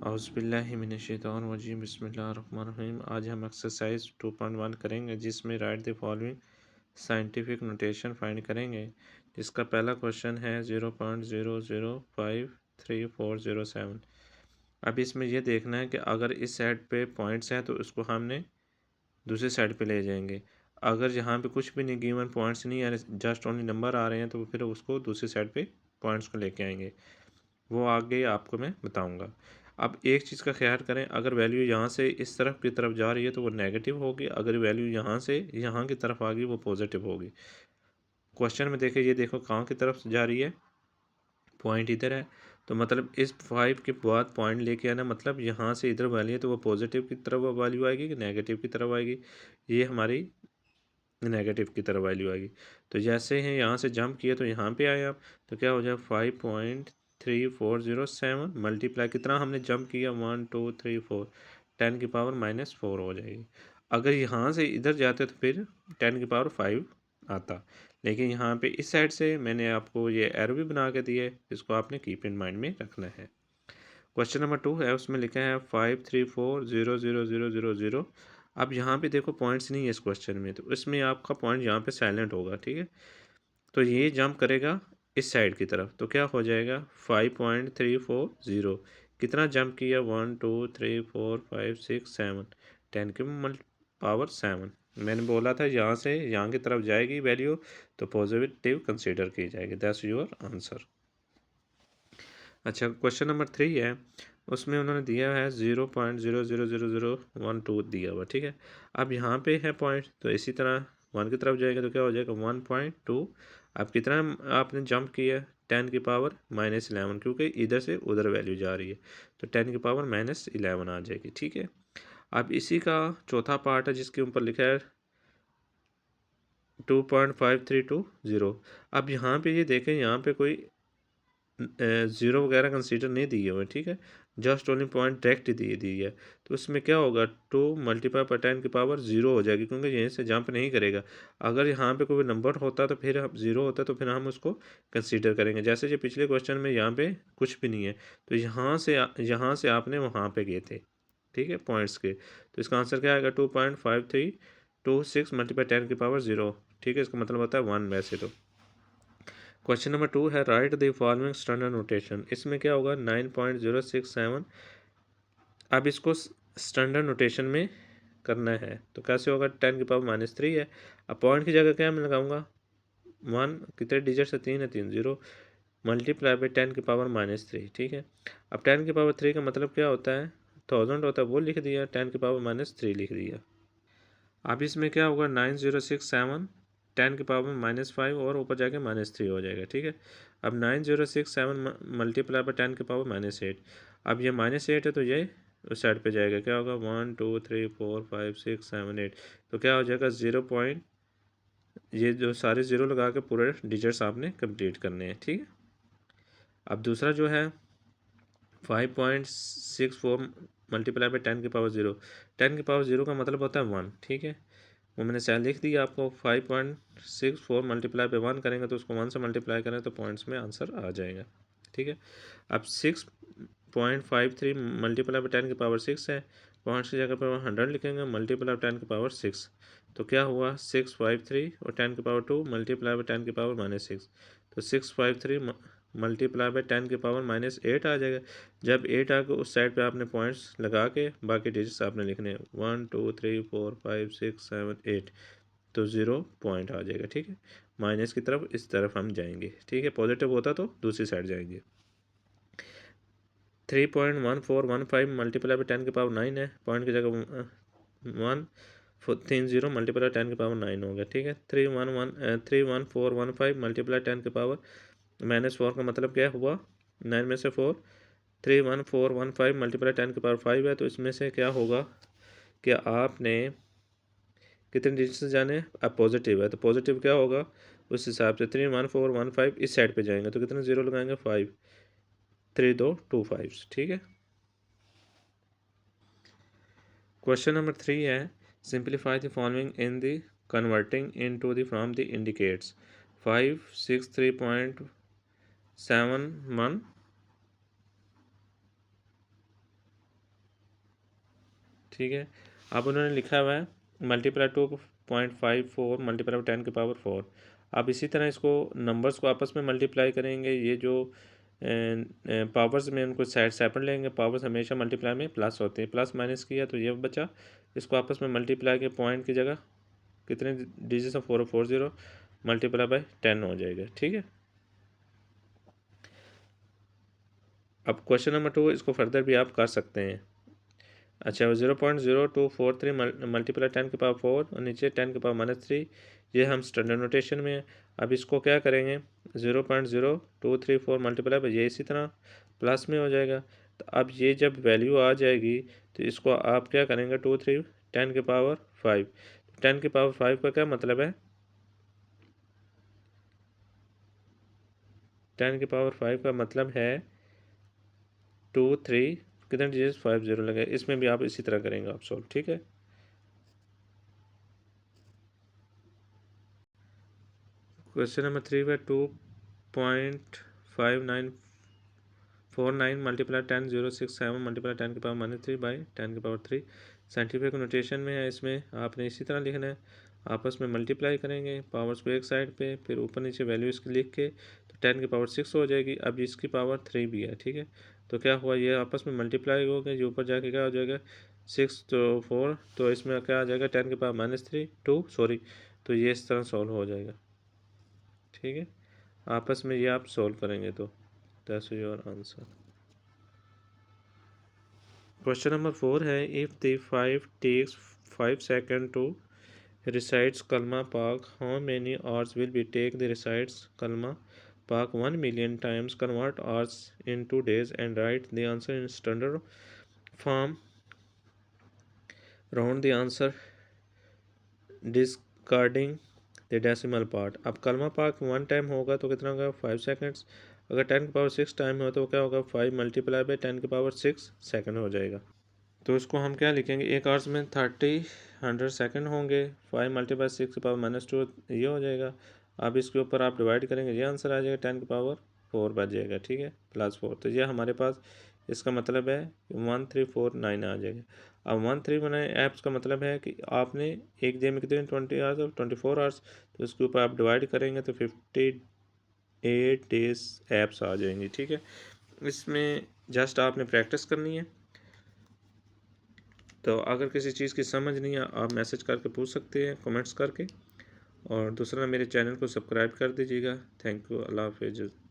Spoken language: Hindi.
औज़ुबिल्लाहिमिनश्शैतानिर्रजीम बिस्मिल्लाहिर्रहमानिर्रहीम। आज हम एक्सरसाइज 2.1 करेंगे जिसमें right the following scientific notation find करेंगे। जिसका पहला क्वेश्चन है 0.005347। अब इसमें यह देखना है कि अगर इस साइड पे पॉइंट्स हैं तो उसको हमने दूसरी साइड पे ले जाएंगे। अगर यहाँ पे कुछ भी नहीं गिवन पॉइंट्स नहीं है, जस्ट ओनली नंबर आ रहे हैं, तो फिर उसको दूसरी साइड पे पॉइंट्स को लेके आएंगे। वो आगे आपको मैं बताऊंगा। अब एक चीज़ का ख्याल करें, अगर वैल्यू यहाँ से इस तरफ की तरफ जा रही है तो वो नेगेटिव होगी, अगर वैल्यू यहाँ से यहाँ की तरफ आ गई वो पॉजिटिव होगी। क्वेश्चन में देखें, ये देखो कहाँ की तरफ जा रही है, पॉइंट इधर है, तो मतलब इस 5 के बाद पॉइंट लेके आना, मतलब यहाँ से इधर वैल्यू है तो वो पॉजिटिव की तरफ वैल्यू आएगी कि नेगेटिव की तरफ आएगी। ये हमारी नेगेटिव की तरफ वैल्यू आएगी। तो जैसे हैं यहाँ से जंप किया तो यहाँ पे आए आप, तो क्या हो जाए 5.3407 मल्टीप्लाई कितना हमने जंप किया 1 2 3 4, 10 की पावर -4 हो जाएगी। अगर यहाँ से इधर जाते तो फिर 10 की पावर 5 आता, लेकिन यहाँ पे इस साइड से मैंने आपको ये एरो भी बना के दिया है, इसको आपने कीप इन माइंड में रखना है। क्वेश्चन नंबर 2 है, उसमें लिखा है 534000000। अब यहाँ पे देखो पॉइंट्स नहीं है इस क्वेश्चन में, तो इसमें आपका पॉइंट यहाँ पे साइलेंट होगा, ठीक है। तो ये जंप करेगा इस साइड की तरफ, तो क्या हो जाएगा 5.340। कितना जंप किया 1 2 3 4 5 6 7, 10 की पावर 7। मैंने बोला था यहाँ से यहाँ की तरफ जाएगी वैल्यू तो पॉजिटिव कंसीडर की जाएगी। That's your answer. अच्छा, क्वेश्चन नंबर 3 है, उसमें उन्होंने दिया है 0.000012 दिया हुआ, ठीक है। अब यहाँ पे है पॉइंट, तो इसी तरह 1 की तरफ जाएगा तो क्या हो जाएगा 1.2। अब कितना आपने जंप किया 10 की पावर -11, क्योंकि इधर से उधर वैल्यू जा रही है, तो 10 की पावर -11 आ जाएगी, ठीक है। अब इसी का चौथा पार्ट है जिसके ऊपर लिखा है 2.5320। अब यहाँ पे ये देखें, यहाँ पे कोई ज़ीरो वगैरह कंसीडर नहीं दिए हुए, ठीक है, जस्ट ओनली पॉइंट डायरेक्ट दी दी है। तो इसमें क्या होगा 2 मल्टीप्लाई पर 10 की पावर 0 हो जाएगी, क्योंकि यहीं से जंप नहीं करेगा। अगर यहाँ पे कोई नंबर होता तो फिर हम 0 होता तो फिर हम उसको कंसीडर करेंगे। जैसे जो पिछले क्वेश्चन में यहाँ पे कुछ भी नहीं है, तो यहाँ से आपने वहाँ पे गए थे, ठीक है, पॉइंट्स के। तो इसका आंसर क्या आएगा 2.5326 मल्टीप्लाई 10 की पावर 0, ठीक है। इसका मतलब होता है 1 वैसे तो। क्वेश्चन नंबर 2 है, right the following standard notation. इसमें क्या होगा 9.067। अब इसको स्टैंडर्ड नोटेशन में करना है, तो कैसे होगा 10 की पावर -3 है। अब पॉइंट की जगह क्या मैं लगाऊंगा 1, कितने डिजिट से 3 है 3 0, मल्टीप्लाई बाई 10 की पावर -3, ठीक है। अब 10 की पावर 3 का मतलब क्या होता है 1000 होता है, वो लिख दिया, 10 की पावर -3 लिख दिया। अब इसमें क्या होगा 9067, 10 की पावर -5 और ऊपर जाके -3 हो जाएगा, ठीक है। अब 9067 मल्टीप्लाई बाय 10 की पावर -8। अब ये -8 है तो ये उस साइड पे जाएगा, क्या होगा 1 2 3 4 5 6 7 8, तो क्या हो जाएगा 0 पॉइंट, ये जो सारे ज़ीरो लगा के पूरे डिजिट्स आपने कंप्लीट करने हैं, ठीक है। अब दूसरा जो है 5.64 मल्टीप्लाई बाई 10 की पावर 0। 10 की पावर 0 का मतलब होता है 1, ठीक है। वो मैंने शायद लिख दिया आपको। 5.64 मल्टीप्लाई बाई 1 करेंगे तो उसको 1 से मल्टीप्लाई करें तो पॉइंट्स में आंसर आ जाएगा, ठीक है। अब 6.53 मल्टीप्लाई बाई 10 की पावर 6 है, पॉइंट्स की जगह पर 100 लिखेंगे, मल्टीप्लाई 10 की पावर 6, तो क्या हुआ 653 और 10 की पावर 2 मल्टीप्लाई बाई 10 की पावर -6, तो 653 मल्टीप्लाई बाई 10 की पावर -8 आ जाएगा। जब 8 आ गया उस साइड पे आपने पॉइंट्स लगा के बाकी डिजिट्स आपने लिखने हैं 1 2 3 4 5 6 7 8, तो 0 पॉइंट आ जाएगा, ठीक है। माइनस की तरफ इस तरफ हम जाएंगे, ठीक है, पॉजिटिव होता तो दूसरी साइड जाएंगे। 3.1415 मल्टीप्लाई बाई 10 की पावर 9 है, पॉइंट की जगह 1 30 मल्टीप्लाई 10 की पावर 9 हो गया, ठीक है। 31415 मल्टीप्लाई 10 की पावर -4 का मतलब क्या हुआ 9 में से 4, 31415 मल्टीप्लाई 10 की पावर 5 है, तो इसमें से क्या होगा कि आपने कितने डिजिट से जाने, अब पॉजिटिव है तो पॉजिटिव क्या होगा उस हिसाब से 31415 इस साइड पे जाएंगे तो कितने जीरो लगाएंगे 5, 3 2 2 5, ठीक है। क्वेश्चन नंबर 3 है, simplify the following in the converting into the from the indicates 563.71 ठीक है। अब उन्होंने लिखा हुआ है मल्टीप्लाई 2.54 मल्टीप्लाई 10⁴। अब इसी तरह इसको नंबर्स को आपस में मल्टीप्लाई करेंगे। ये जो पावर्स में उनको साइड सेपरेट लेंगे। पावर्स हमेशा मल्टीप्लाई में प्लस होते हैं, प्लस माइनस किया तो ये बचा। इसको आपस में मल्टीप्लाई के पॉइंट की जगह कितने डिजिट्स ऑफ 440 मल्टीप्लाई बाय 10 हो जाएगा। ठीक है। अब क्वेश्चन नंबर 2, इसको फर्दर भी आप कर सकते हैं। अच्छा, 0.0243 मल्टीप्लाई 10⁴ और नीचे 10⁻³ ये हम स्टैंडर्ड नोटेशन में है। अब इसको क्या करेंगे, 0.0234 मल्टीप्लाई बाय ये इसी तरह प्लस में हो जाएगा। तो अब ये जब वैल्यू आ जाएगी तो इसको आप क्या करेंगे, 10⁵ 10⁵ का क्या मतलब है, 10⁵ का मतलब है 2 3 कितने डिजिट 50 लगे। इसमें भी आप इसी तरह करेंगे आप सॉल्व। ठीक है। क्वेश्चन नंबर 3 है 2.5949 multiply 10,067 multiply 10⁻³ by 10⁻³ scientific notation में है। इसमें आपने इसी तरह लिखना है, आपस में मल्टीप्लाई करेंगे पावर्स को एक साइड पे, फिर ऊपर नीचे वैल्यू इसकी लिख के तो 10⁻6 हो जाएगी। अब इसकी पावर 3 भी है। ठीक है। तो क्या हुआ, ये आपस में मल्टीप्लाई हो गए, ये ऊपर जाके क्या हो जाएगा 6 तो 4, तो इसमें क्या आ जाएगा 10⁻³ 2 सॉरी। तो ये इस तरह सॉल्व हो जाएगा। ठीक है। आपस में ये आप सॉल्व करेंगे तो that's your answer. Question number 4 है, if the 5 takes 5 second to recites kalma pak, how many hours will be take the recites kalma pak 1 million times, convert hours into days and write the answer in standard form, round the answer discarding the decimal part। अब कलमा पाक 1 टाइम होगा तो कितना होगा 5 सेकंड्स। अगर 10⁻6 टाइम हो तो क्या होगा 5 मल्टीप्लाई बाई 10⁻6 सेकंड हो जाएगा। तो इसको हम क्या लिखेंगे, एक आवर्स में 100 सेकंड होंगे, 5 मल्टीप्लाई 6⁻2 ये हो जाएगा। अब इसके ऊपर आप डिवाइड करेंगे, ये आंसर आ जाएगा 10⁴ बच जाएगा। ठीक है, +4। तो ये हमारे पास इसका मतलब है 1349 आ जाएगा। अब 1349 ऐप्स का मतलब है कि आपने एक डे में कितने 20 आवर्स और 24 आवर्स, तो इसके ऊपर आप डिवाइड करेंगे तो 58 डेज ऐप्स आ जाएंगी। ठीक है। इसमें जस्ट आपने प्रैक्टिस करनी है। तो अगर किसी चीज़ की समझ नहीं है आप मैसेज करके पूछ सकते हैं कमेंट्स करके। और दूसरा मेरे चैनल को सब्सक्राइब कर दीजिएगा। Thank you. अल्लाह हाफिज़।